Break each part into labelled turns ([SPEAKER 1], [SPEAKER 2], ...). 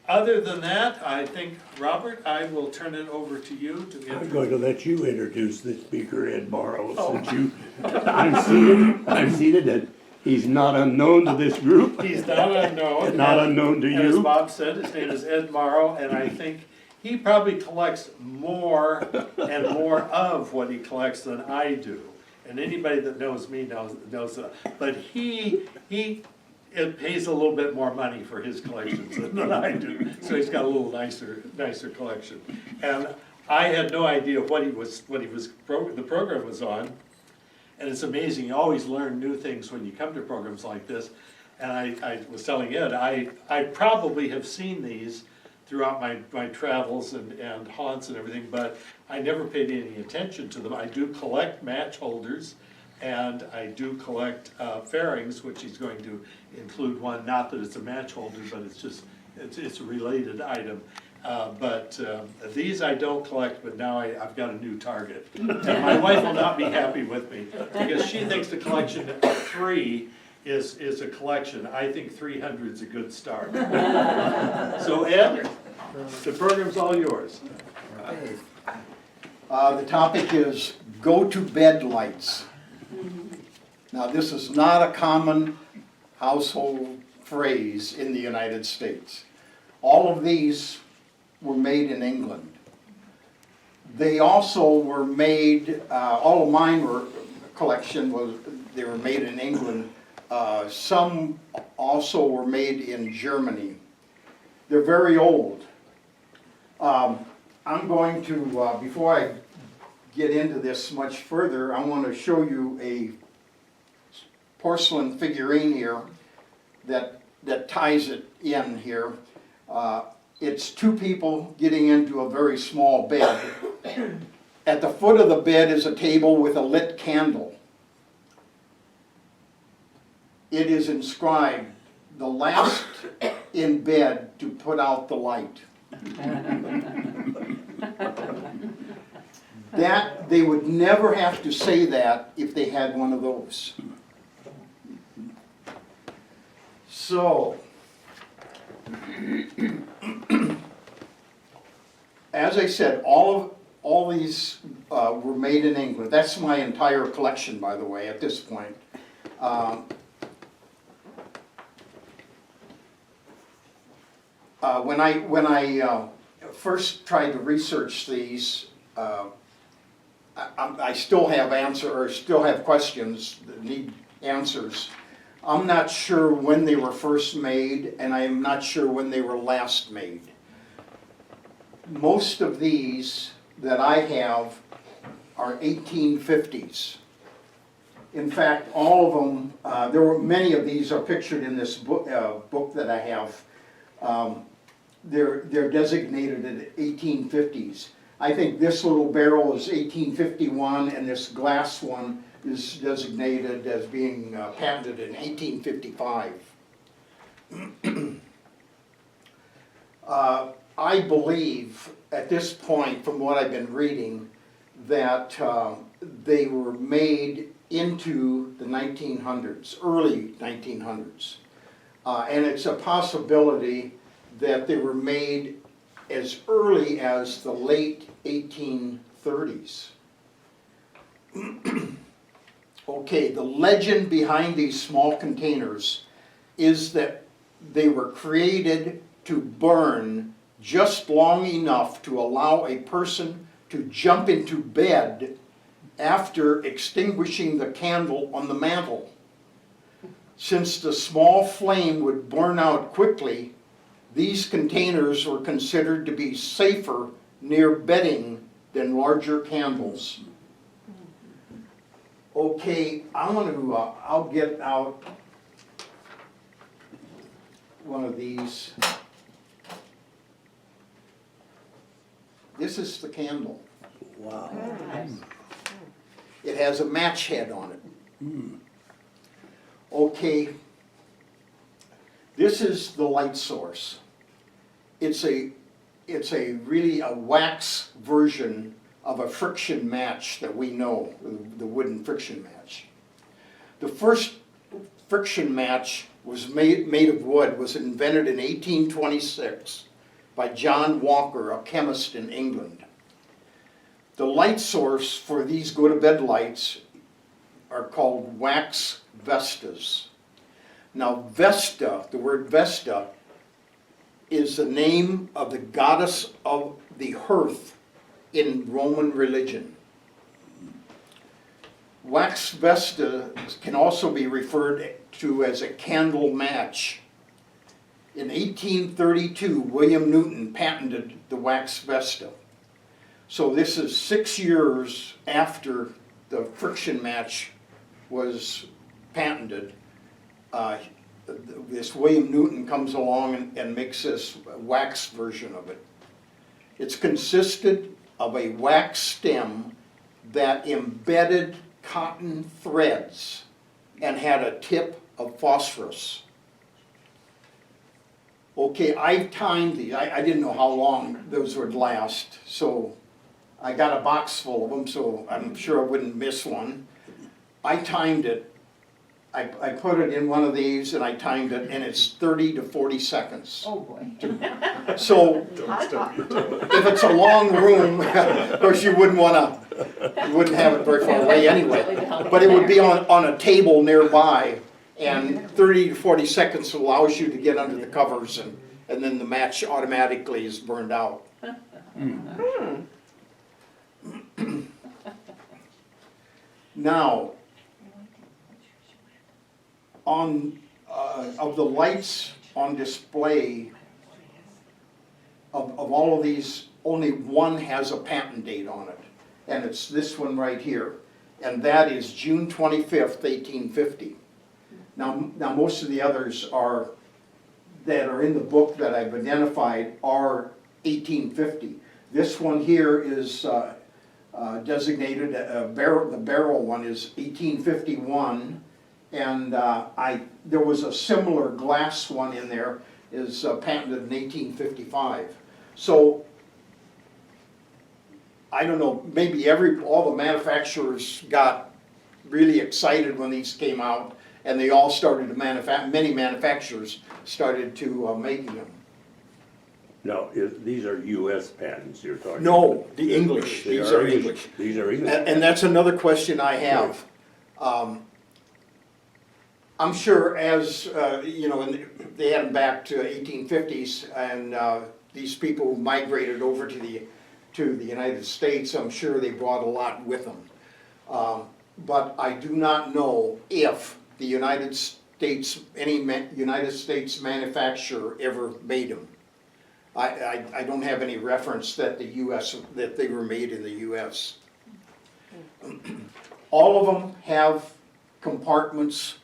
[SPEAKER 1] Other than that, I think, Robert, I will turn it over to you to
[SPEAKER 2] I'm
[SPEAKER 1] get.
[SPEAKER 2] going to let you introduce the speaker, Ed Morrow,
[SPEAKER 1] Oh.
[SPEAKER 2] since I'm seated, and he's not unknown to this group.
[SPEAKER 1] He's not unknown.
[SPEAKER 2] Not unknown to
[SPEAKER 1] And as
[SPEAKER 2] you.
[SPEAKER 1] Bob said, his name is Ed Morrow, and I think he probably collects more and more of what he collects than I do. And anybody that knows me knows that. But it pays a little bit more money for his collections than I do. So he's got a little nicer collection. And I had no idea what the program was on. And it's amazing, you always learn new things when you come to programs like this. And I was telling Ed, I probably have seen these throughout my travels and haunts and everything, but I never paid any attention to them. I do collect match holders, and I do collect fairings, which he's going to include one, not that it's a match holder, but it's a related item. But these I don't collect, but now I've got a new target. And my wife will not be happy with me, because she thinks the collection of 3 is a collection. I think 300 is a good start. So Ed, the program's all yours.
[SPEAKER 3] The topic is go-to-bed lights. Now, this is not a common household phrase in the United States. All of these were made in England. They also were made, all of mine collection they were made in England. Some also were made in Germany. They're very old. I'm going to, before I get into this much further, I want to show you a porcelain figurine here that ties it in here. It's 2 people getting into a very small bed. At the foot of the bed is a table with a lit candle. It is inscribed, "The last in bed to put out the light." That, they would never have to say that if they had one of those. So, as I said, all these were made in England. That's my entire collection, by the way, at this point. When I first tried to research these, I still have questions that need answers. I'm not sure when they were first made, and I am not sure when they were last made. Most of these that I have are 1850s. In fact, all of them, many of these are pictured in this book that I have. They're designated at 1850s. I think this little barrel is 1851, and this glass one is designated as being patented in 1855. I believe, at this point, from what I've been reading, that they were made into the 1900s, early 1900s. And it's a possibility that they were made as early as the late 1830s. Okay, the legend behind these small containers is that they were created to burn just long enough to allow a person to jump into bed after extinguishing the candle on the mantel. Since the small flame would burn out quickly, these containers were considered to be safer near bedding than larger candles. Okay, I'll get out one of these. This is the candle.
[SPEAKER 2] Wow.
[SPEAKER 3] It has a match head on it. Okay, this is the light source. It's a really a wax version of a friction match that we know, the wooden friction match. The first friction match was made of wood, was invented in 1826 by John Walker, a chemist in England. The light source for these go-to-bed lights are called wax vestas. Now Vesta, the word Vesta, is the name of the goddess of the hearth in Roman religion. Wax Vesta can also be referred to as a candle match. In 1832, William Newton patented the wax Vesta. So this is 6 years after the friction match was patented. This William Newton comes along and makes this wax version of it. It's consisted of a wax stem that embedded cotton threads and had a tip of phosphorus. Okay, I've timed these. I didn't know how long those would last, so I got a box full of them, so I'm sure I wouldn't miss one. I timed it. I put it in one of these and I timed it, and it's 30 to 40 seconds.
[SPEAKER 4] Oh, boy.
[SPEAKER 3] So if it's a long room, of course you wouldn't have it very far away anyway. But it would be on a table nearby, and 30 to 40 seconds allows you to get under the covers, and then the match automatically is burned out. Now, of the lights on display, of all of these, only one has a patent date on it, and it's this one right here, and that is June 25th, 1850. Now most of the others that are in the book that I've identified are 1850. This one here is designated, the barrel one is 1851, and there was a similar glass one in there, is patented in 1855. So, I don't know, maybe all the manufacturers got really excited when these came out, and they all started to many manufacturers started to making them.
[SPEAKER 2] No, these are US patents you're talking about.
[SPEAKER 3] No, the English,
[SPEAKER 2] They
[SPEAKER 3] these are English.
[SPEAKER 2] These are English.
[SPEAKER 3] And that's another question I have. I'm sure as, they had them back to 1850s, and these people migrated over to the United States. I'm sure they brought a lot with them. But I do not know if the United States, any United States manufacturer ever made them. I don't have any reference that that they were made in the US. All of them have compartments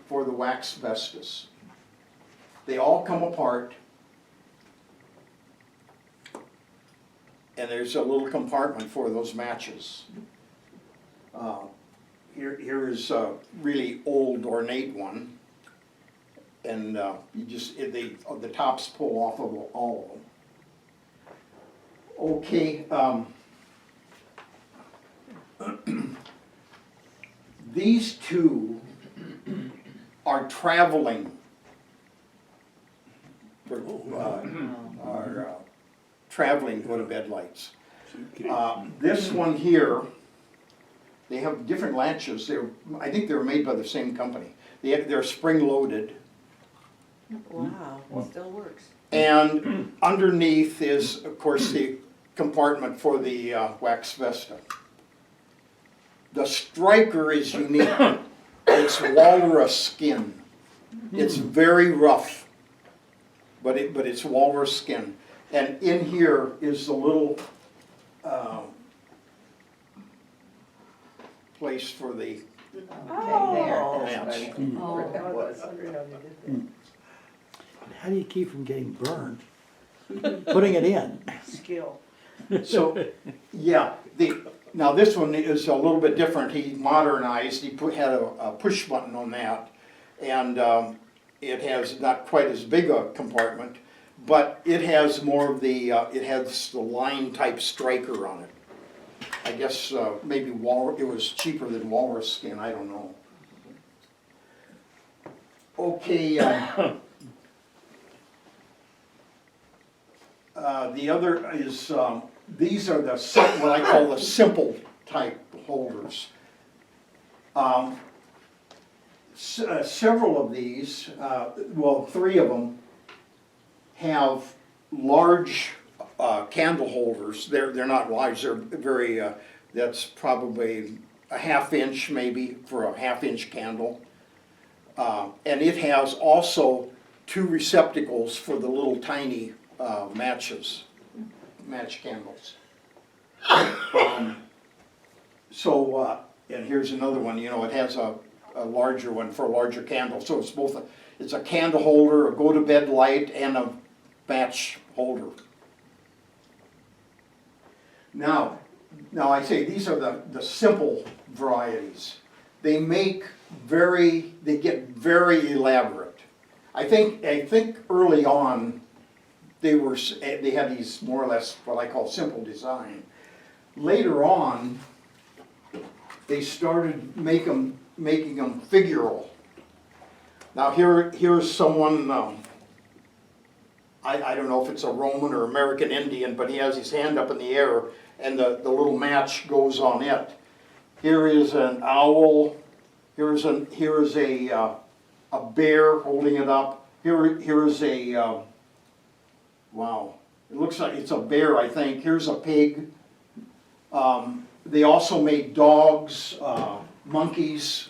[SPEAKER 3] for the wax vestas. They all come apart, and there's a little compartment for those matches. Here is a really old, ornate one, and the tops pull off of all of them. Okay, these two are traveling traveling go-to-bed lights. This one here, they have different latches. I think they were made by the same company. They're spring-loaded.
[SPEAKER 4] Wow, it still works.
[SPEAKER 3] And underneath is, of course, the compartment for the wax vesta. The striker is unique. It's walrus skin. It's very rough, but it's walrus skin. And in here is the little place for the
[SPEAKER 4] Oh,
[SPEAKER 3] match.
[SPEAKER 4] Oh, that was.
[SPEAKER 5] How do you keep from getting burned? Putting it in.
[SPEAKER 4] Skill.
[SPEAKER 3] So, yeah, now this one is a little bit different. He modernized, had a push button on that, and it has not quite as big a compartment, but it has more of it has the line type striker on it. I guess maybe it was cheaper than walrus skin, I don't know. Okay, The other is, these are the, what I call the simple type holders. Several of these, well, 3 of them have large candle holders. They're not large, they're very, that's probably a 1/2 inch maybe for a 1/2 inch candle. And it has also 2 receptacles for the little tiny match candles. And here's another one, it has a larger one for a larger candle. So it's both, it's a candle holder, a go-to-bed light, and a match holder. Now I say these are the simple varieties. They get very elaborate. I think early on, they had these more or less what I call simple design. Later on, they started making them figural. Now here's someone, I don't know if it's a Roman or American Indian, but he has his hand up in the air and the little match goes on it. Here is an owl. Here is a bear holding it up. Here is a wow. It looks like it's a bear, I think. Here's a pig. They also made dogs, monkeys,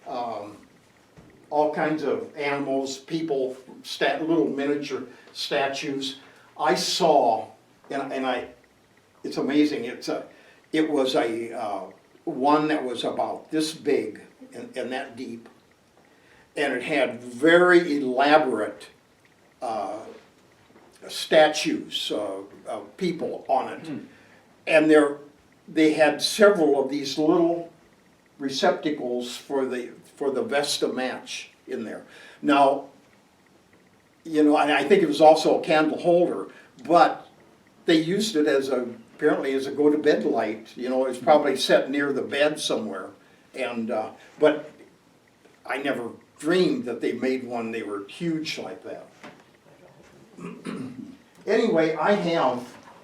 [SPEAKER 3] all kinds of animals, people, little miniature statues. I saw, it's amazing. It was a one that was about this big and that deep, and it had very elaborate statues of people on it, and they had several of these little receptacles for the Vesta match in there. Now, and I think it was also a candle holder, but they used it apparently as a go-to-bed light. It's probably set near the bed somewhere, but I never dreamed that they made one. They were huge like that. Anyway,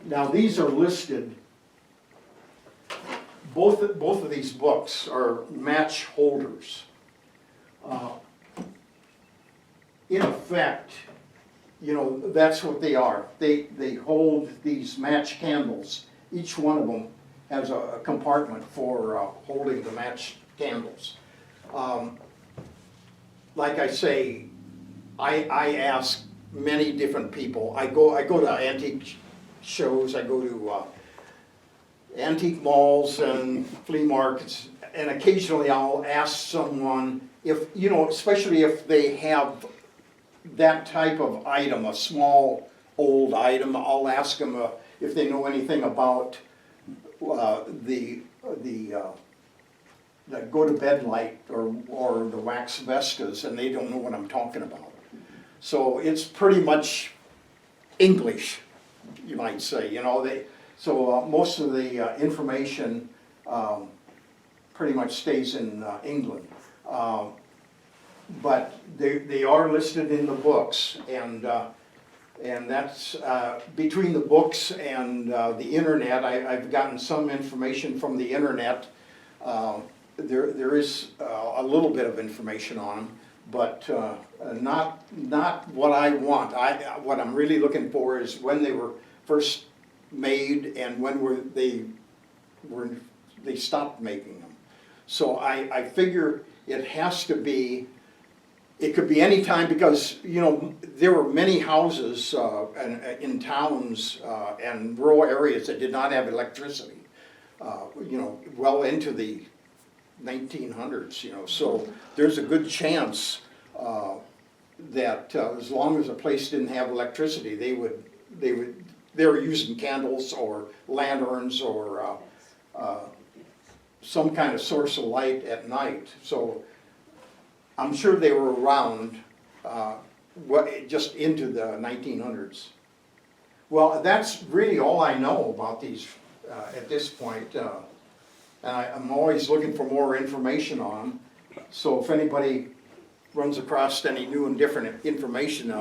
[SPEAKER 3] now these are listed. Both of these books are match holders. In effect, that's what they are. They hold these match candles. Each one of them has a compartment for holding the match candles. Like I say, I ask many different people. I go to antique shows. I go to antique malls and flea markets, and occasionally I'll ask someone if, especially if they have that type of item, a small old item, I'll ask them if they know anything about the go-to-bed light or the wax Vestas, and they don't know what I'm talking about. So it's pretty much English, you might say, So most of the information pretty much stays in England. But they are listed in the books, and that's between the books and the internet. I've gotten some information from the internet. There is a little bit of information on them, but not what I want. What I'm really looking for is when they were first made and when they stopped making them. So I figure it has to be. It could be any time because there were many houses in towns and rural areas that did not have electricity. Well into the 1900s. So there's a good chance that as long as a place didn't have electricity, they were using candles or lanterns or some kind of source of light at night. So I'm sure they were around just into the 1900s. Well, that's really all I know about these at this point. And I'm always looking for more information on them. So if anybody runs across any new and different information,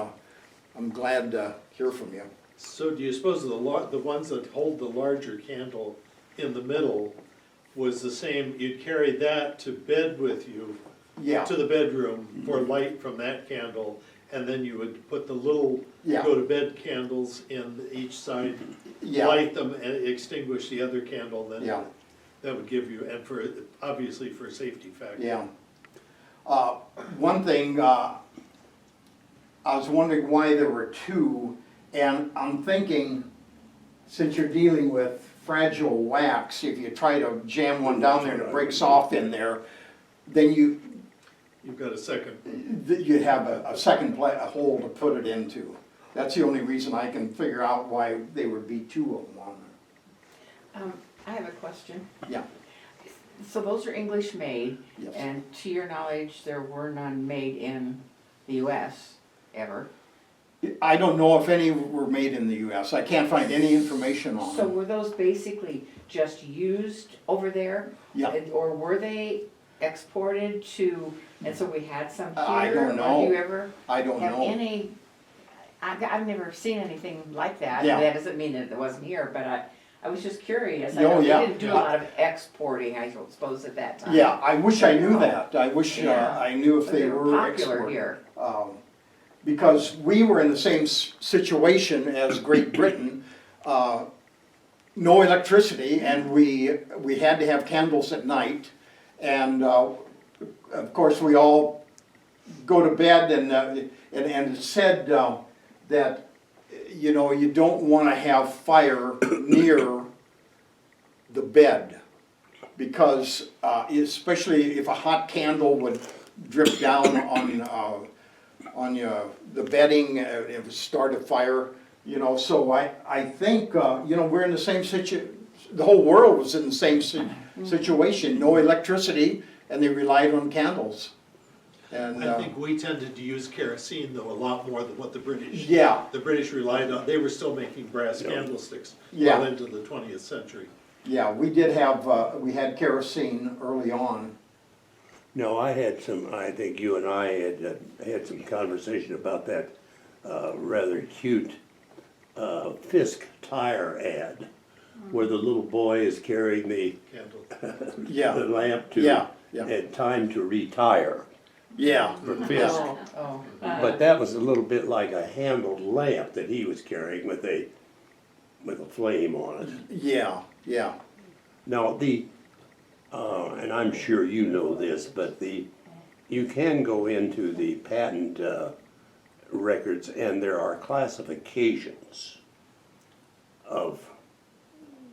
[SPEAKER 3] I'm glad to hear from you.
[SPEAKER 1] So do you suppose the ones that hold the larger candle in the middle was the same, you'd carry that to bed with you,
[SPEAKER 3] Yeah,
[SPEAKER 1] to the bedroom for light from that candle, and then you would put the little
[SPEAKER 3] Yeah.
[SPEAKER 1] go-to-bed candles in each side,
[SPEAKER 3] yeah,
[SPEAKER 1] light them and extinguish the other candle, then
[SPEAKER 3] yeah,
[SPEAKER 1] that would give you, and for, obviously for safety factor.
[SPEAKER 3] yeah. One thing, I was wondering why there were two, and I'm thinking, since you're dealing with fragile wax, if you try to jam one down there and it breaks off in there, then
[SPEAKER 1] You've got a second,
[SPEAKER 3] you'd have a second a hole to put it into. That's the only reason I can figure out why there would be two of them on there.
[SPEAKER 4] I have a question.
[SPEAKER 3] Yeah,
[SPEAKER 4] So those are English made,
[SPEAKER 3] yes.
[SPEAKER 4] and to your knowledge, there were none made in the US ever.
[SPEAKER 3] I don't know if any were made in the US. I can't find any information on
[SPEAKER 4] So
[SPEAKER 3] them.
[SPEAKER 4] were those basically just used over there?
[SPEAKER 3] Yeah.
[SPEAKER 4] Or were they exported to, and so we had some here?
[SPEAKER 3] I don't know.
[SPEAKER 4] Or do you ever
[SPEAKER 3] I don't
[SPEAKER 4] have
[SPEAKER 3] know.
[SPEAKER 4] any, I've never seen anything like that.
[SPEAKER 3] Yeah.
[SPEAKER 4] That doesn't mean that it wasn't here, but I was just curious. I
[SPEAKER 3] Oh,
[SPEAKER 4] know they
[SPEAKER 3] yeah.
[SPEAKER 4] didn't do a lot of exporting, I suppose, at that time.
[SPEAKER 3] Yeah, I wish I knew that. I wish
[SPEAKER 4] Yeah.
[SPEAKER 3] I knew if
[SPEAKER 4] But
[SPEAKER 3] they were
[SPEAKER 4] popular
[SPEAKER 3] exported.
[SPEAKER 4] here.
[SPEAKER 3] Because we were in the same situation as Great Britain. No electricity, and we had to have candles at night. And of course, we all go to bed, and it said that, you know, you don't want to have fire near the bed, because especially if a hot candle would drip down on the bedding, it would start a fire, you know. So I think, you know, we're in the same the whole world was in the same situation, no electricity, and they relied on candles. And
[SPEAKER 1] I think we tended to use kerosene though a lot more than what the British.
[SPEAKER 3] yeah,
[SPEAKER 1] The British relied on, they were still making brass candlesticks
[SPEAKER 3] Yeah.
[SPEAKER 1] well into the 20th century.
[SPEAKER 3] yeah, we did have, we had kerosene early on.
[SPEAKER 2] No, I think you and I had some conversation about that rather cute Fisk tire ad, where the little boy is carrying the
[SPEAKER 1] Candle.
[SPEAKER 2] lamp to,
[SPEAKER 3] Yeah, yeah.
[SPEAKER 2] and time to retire
[SPEAKER 3] Yeah,
[SPEAKER 2] for Fisk.
[SPEAKER 4] Oh.
[SPEAKER 2] But that was a little bit like a handled lamp that he was carrying with a flame on it.
[SPEAKER 3] yeah, yeah,
[SPEAKER 2] Now, and I'm sure you know this, but you can go into the patent records, and there are classifications of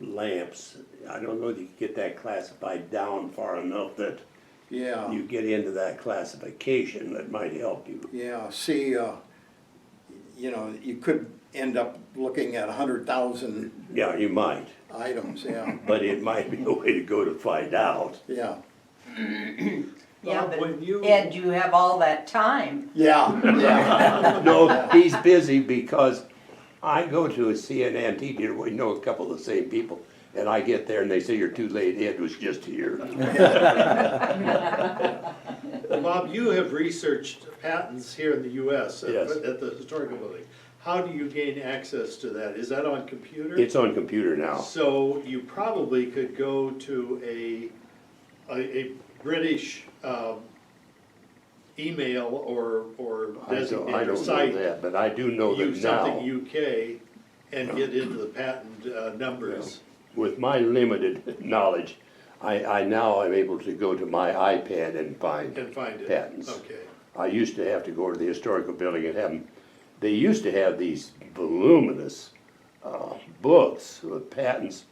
[SPEAKER 2] lamps. I don't know if you can get that classified down far enough that
[SPEAKER 3] yeah.
[SPEAKER 2] you get into that classification that might help you.
[SPEAKER 3] Yeah, see, you know, you could end up looking at 100,000
[SPEAKER 2] Yeah, you might,
[SPEAKER 3] items, yeah,
[SPEAKER 2] but it might be a way to go to find out.
[SPEAKER 3] yeah.
[SPEAKER 6] Yeah,
[SPEAKER 1] Bob,
[SPEAKER 6] but
[SPEAKER 1] when you-
[SPEAKER 6] Ed, you have all that time.
[SPEAKER 3] Yeah, yeah,
[SPEAKER 2] No, he's busy because I go to a CNN TV, we know a couple of the same people, and I get there and they say, "You're too late, Ed was just here."
[SPEAKER 1] Bob, you have researched patents here in the US
[SPEAKER 2] Yes.
[SPEAKER 1] at the historical building. How do you gain access to that? Is that on computer?
[SPEAKER 2] It's on computer now.
[SPEAKER 1] So you probably could go to a British email or
[SPEAKER 2] I
[SPEAKER 1] designated
[SPEAKER 2] don't know
[SPEAKER 1] site.
[SPEAKER 2] that, but I do know that
[SPEAKER 1] Use something
[SPEAKER 2] now,
[SPEAKER 1] UK and get into the patent numbers.
[SPEAKER 2] with my limited knowledge, I now am able to go to my iPad and find
[SPEAKER 1] And find it.
[SPEAKER 2] patents.
[SPEAKER 1] Okay.
[SPEAKER 2] I used to have to go to the historical building and have them, they used to have these voluminous books with patents,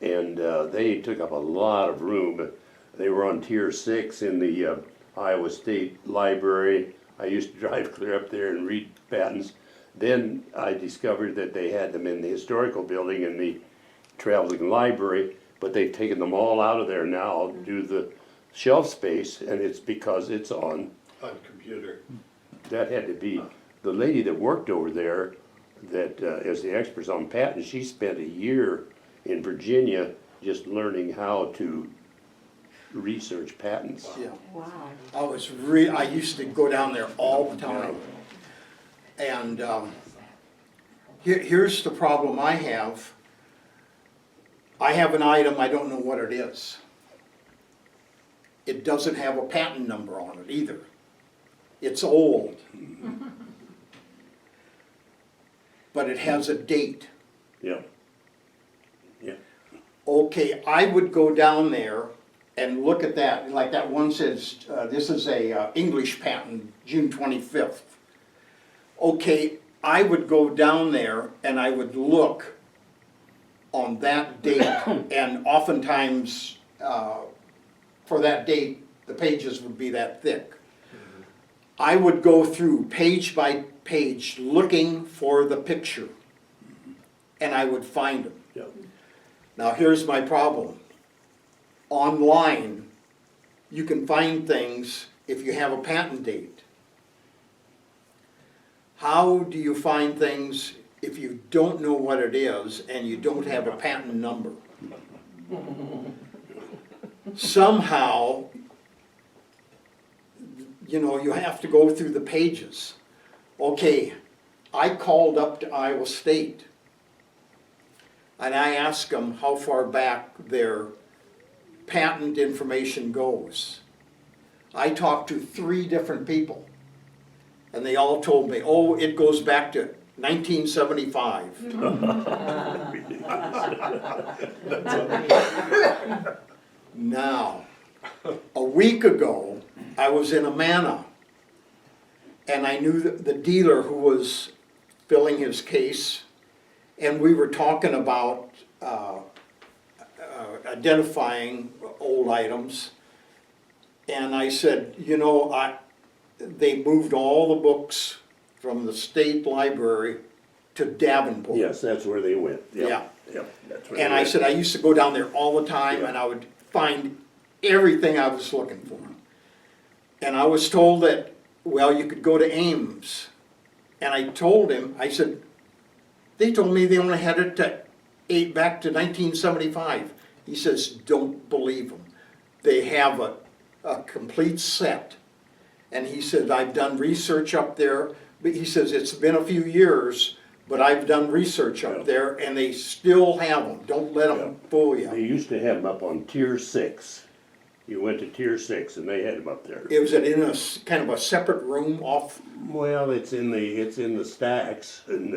[SPEAKER 2] and they took up a lot of room. They were on tier 6 in the Iowa State Library. I used to drive clear up there and read patents. Then I discovered that they had them in the historical building in the traveling library, but they've taken them all out of there now due to the shelf space, and it's because it's on.
[SPEAKER 1] On computer.
[SPEAKER 2] That had to be, the lady that worked over there, that is the expert on patents, she spent a year in Virginia just learning how to research patents.
[SPEAKER 3] yeah.
[SPEAKER 4] Wow.
[SPEAKER 3] I used to go down there all the time. And Here's the problem I have. I have an item, I don't know what it is. It doesn't have a patent number on it either. It's old. But it has a date.
[SPEAKER 2] Yeah. Yeah.
[SPEAKER 3] Okay, I would go down there and look at that, like that one says, this is a English patent, June 25th. Okay, I would go down there and I would look on that date, and oftentimes, for that date, the pages would be that thick. I would go through page by page looking for the picture, and I would find them.
[SPEAKER 2] Yeah.
[SPEAKER 3] Now, here's my problem. Online, you can find things if you have a patent date. How do you find things if you don't know what it is and you don't have a patent number? Somehow, you know, you have to go through the pages. Okay, I called up to Iowa State and I asked them how far back their patent information goes. I talked to 3 different people and they all told me, oh, it goes back to 1975. Now, a week ago, I was in Amana, and I knew the dealer who was filling his case, and we were talking about identifying old items, and I said, you know, they moved all the books from the state library to Davenport.
[SPEAKER 2] Yes, that's where they went.
[SPEAKER 3] Yeah.
[SPEAKER 2] Yeah, that's where
[SPEAKER 3] And
[SPEAKER 2] they
[SPEAKER 3] I
[SPEAKER 2] went.
[SPEAKER 3] said I used to go down there all the time
[SPEAKER 2] Yeah.
[SPEAKER 3] and I would find everything I was looking for. And I was told that, well, you could go to Ames. And I told him, I said, they told me they only had it back to 1975. He says, don't believe them. They have a complete set. And he said, I've done research up there, but he says, it's been a few years, but I've done research up there and they still have them. Don't let them fool
[SPEAKER 2] They
[SPEAKER 3] you.
[SPEAKER 2] used to have them up on tier 6. You went to tier 6 and they had them up there.
[SPEAKER 3] It was in a kind of a separate room off.
[SPEAKER 2] Well, it's in the stacks, and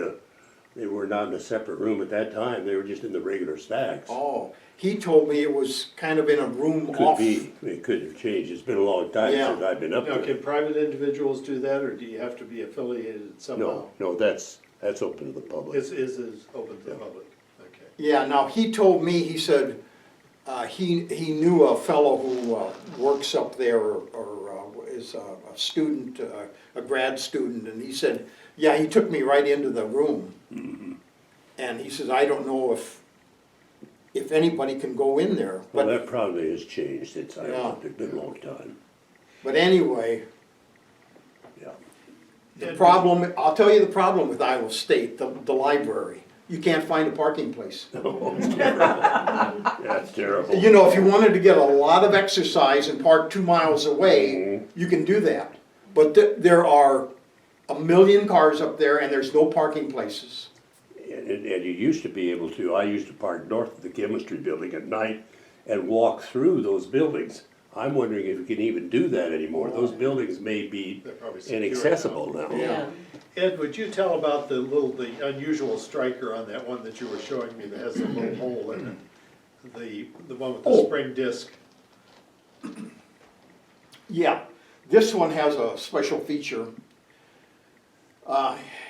[SPEAKER 2] they were not in a separate room at that time. They were just in the regular stacks.
[SPEAKER 3] Oh, he told me it was kind of in a room
[SPEAKER 2] Could
[SPEAKER 3] off.
[SPEAKER 2] be. It could have changed. It's been a long time
[SPEAKER 3] Yeah.
[SPEAKER 2] since I've been up
[SPEAKER 1] Now,
[SPEAKER 2] there.
[SPEAKER 1] can private individuals do that, or do you have to be affiliated somehow?
[SPEAKER 2] No, that's open to the public.
[SPEAKER 1] Is open to the
[SPEAKER 2] Yeah.
[SPEAKER 1] public, okay.
[SPEAKER 3] Yeah, now he told me, he said, he knew a fellow who works up there or is a student, a grad student, and he said, yeah, he took me right into the room.
[SPEAKER 2] Mm-hmm.
[SPEAKER 3] And he says, I don't know if anybody can go in there.
[SPEAKER 2] Well,
[SPEAKER 3] But,
[SPEAKER 2] that probably has changed. It's
[SPEAKER 3] Yeah.
[SPEAKER 2] been a long time.
[SPEAKER 3] but anyway,
[SPEAKER 2] Yeah.
[SPEAKER 3] the problem, I'll tell you the problem with Iowa State, the library. You can't find a parking place.
[SPEAKER 2] That's terrible.
[SPEAKER 3] You know, if you wanted to get a lot of exercise and park 2 miles away, you can do that. But there are a million cars up there and there's no parking places.
[SPEAKER 2] And you used to be able to, I used to park north of the chemistry building at night and walk through those buildings. I'm wondering if you can even do that anymore. Those buildings may be
[SPEAKER 1] They're probably secure
[SPEAKER 2] inaccessible now.
[SPEAKER 3] Yeah.
[SPEAKER 1] Ed, would you tell about the unusual striker on that one that you were showing me that has a little hole in it? The one with the
[SPEAKER 3] Oh.
[SPEAKER 1] spring disc?
[SPEAKER 3] Yeah, this one has a special feature.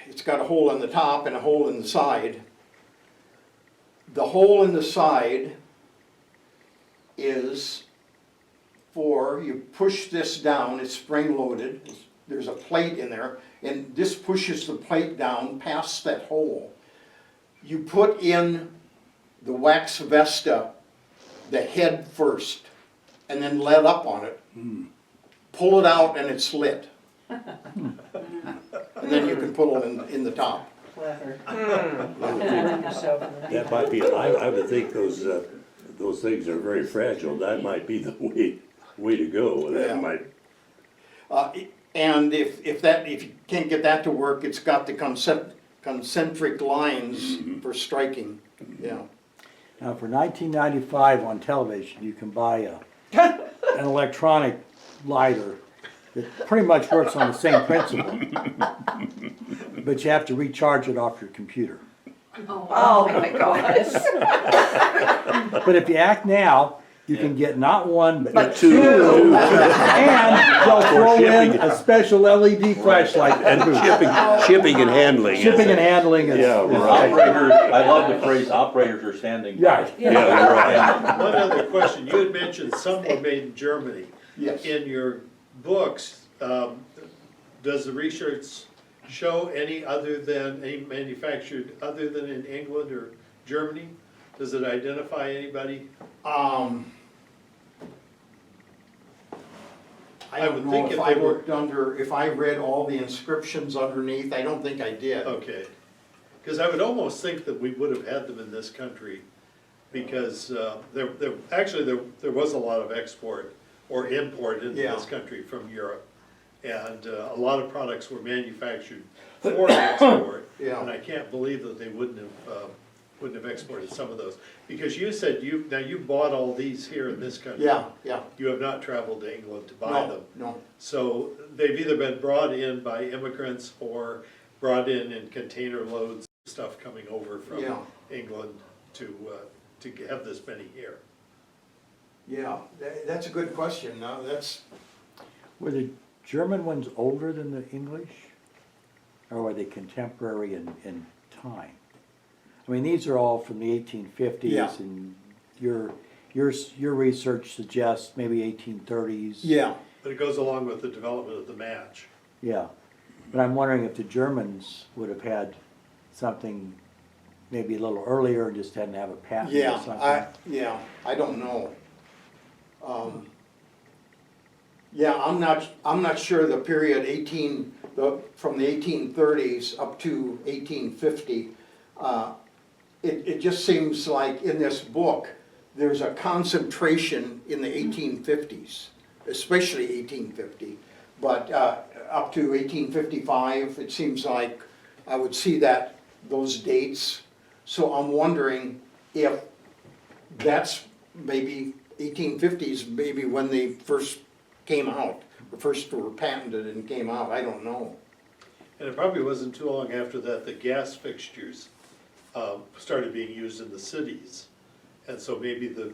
[SPEAKER 3] It's got a hole in the top and a hole in the side. The hole in the side is for, you push this down, it's spring loaded, there's a plate in there, and this pushes the plate down past that hole. You put in the wax Vesta, the head first, and then let up on it. Pull it out and it's lit. And then you can put it in the top.
[SPEAKER 4] Clever.
[SPEAKER 2] That might be, I would think those things are very fragile. That might be the way to go.
[SPEAKER 3] Yeah.
[SPEAKER 2] That might,
[SPEAKER 3] And if you can't get that to work, it's got the concentric lines for striking, yeah.
[SPEAKER 5] Now, for 1995 on television, you can buy an electronic lighter that pretty much works on the same principle, but you have to recharge it off your computer.
[SPEAKER 6] Oh my gosh.
[SPEAKER 5] But if you act now, you can get not one, but
[SPEAKER 2] Two.
[SPEAKER 5] two, and they'll throw in a special LED flashlight.
[SPEAKER 2] And shipping and handling.
[SPEAKER 5] Shipping and handling is.
[SPEAKER 2] Yeah,
[SPEAKER 5] is-
[SPEAKER 2] right.
[SPEAKER 7] Operators, I love the phrase operators are standing by.
[SPEAKER 5] Yeah,
[SPEAKER 2] Yeah, you're right.
[SPEAKER 1] One other question, you had mentioned some were made in Germany.
[SPEAKER 3] Yes.
[SPEAKER 1] In your books, does the research show any manufactured other than in England or Germany? Does it identify anybody?
[SPEAKER 3] I don't know if I looked under, if I read all the inscriptions underneath, I don't think I did.
[SPEAKER 1] Okay, because I would almost think that we would have had them in this country, because there was a lot of export or import into
[SPEAKER 3] Yeah.
[SPEAKER 1] this country from Europe. And a lot of products were manufactured for export.
[SPEAKER 3] Yeah.
[SPEAKER 1] And I can't believe that they wouldn't have exported some of those. Because you said you bought all these here in this country.
[SPEAKER 3] Yeah, yeah.
[SPEAKER 1] You have not traveled to England to buy
[SPEAKER 3] No,
[SPEAKER 1] them.
[SPEAKER 3] no.
[SPEAKER 1] So they've either been brought in by immigrants or brought in container loads of stuff coming over from
[SPEAKER 3] Yeah.
[SPEAKER 1] England to have this many here.
[SPEAKER 3] Yeah, that's a good question. Now, that's,
[SPEAKER 5] Were the German ones older than the English? Or were they contemporary in time? I mean, these are all from the 1850s,
[SPEAKER 3] Yeah.
[SPEAKER 5] and your research suggests maybe 1830s.
[SPEAKER 3] yeah.
[SPEAKER 1] But it goes along with the development of the match.
[SPEAKER 5] Yeah, but I'm wondering if the Germans would have had something maybe a little earlier and just hadn't have a patent or something.
[SPEAKER 3] I don't know. Yeah, I'm not sure the period from the 1830s up to 1850. It just seems like in this book, there's a concentration in the 1850s, especially 1850. But up to 1855, it seems like I would see those dates. So I'm wondering if that's maybe 1850s, maybe when they first came out, or first were patented and came out, I don't know.
[SPEAKER 1] And it probably wasn't too long after that the gas fixtures started being used in the cities. And so maybe the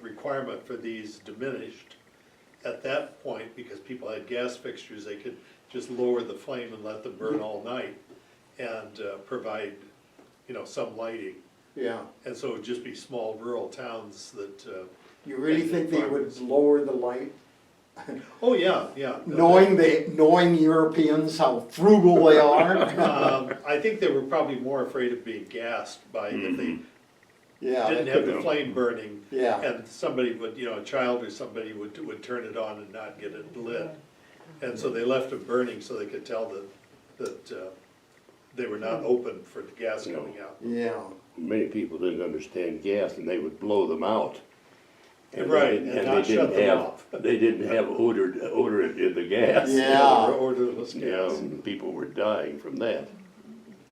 [SPEAKER 1] requirement for these diminished at that point, because people had gas fixtures, they could just lower the flame and let them burn all night and provide, some lighting.
[SPEAKER 3] Yeah.
[SPEAKER 1] And so it would just be small rural towns that.
[SPEAKER 3] You really think they would
[SPEAKER 1] farmers.
[SPEAKER 3] lower the light?
[SPEAKER 1] Oh, yeah, yeah.
[SPEAKER 3] Knowing Europeans, how frugal they are?
[SPEAKER 1] I think they were probably more afraid of being gassed by if they
[SPEAKER 3] Yeah.
[SPEAKER 1] didn't
[SPEAKER 3] that
[SPEAKER 1] have
[SPEAKER 3] could
[SPEAKER 1] the
[SPEAKER 3] be.
[SPEAKER 1] flame burning.
[SPEAKER 3] Yeah.
[SPEAKER 1] And somebody would, a child or somebody would turn it on and not get it lit. And so they left it burning so they could tell that they were not open for the gas coming out.
[SPEAKER 3] Yeah.
[SPEAKER 2] Many people didn't understand gas and they would blow them out.
[SPEAKER 1] Right, and not shut them off.
[SPEAKER 2] They didn't have odor in the gas.
[SPEAKER 3] Yeah.
[SPEAKER 1] Or odorless
[SPEAKER 2] Yeah,
[SPEAKER 1] gas.
[SPEAKER 2] and people were dying from that.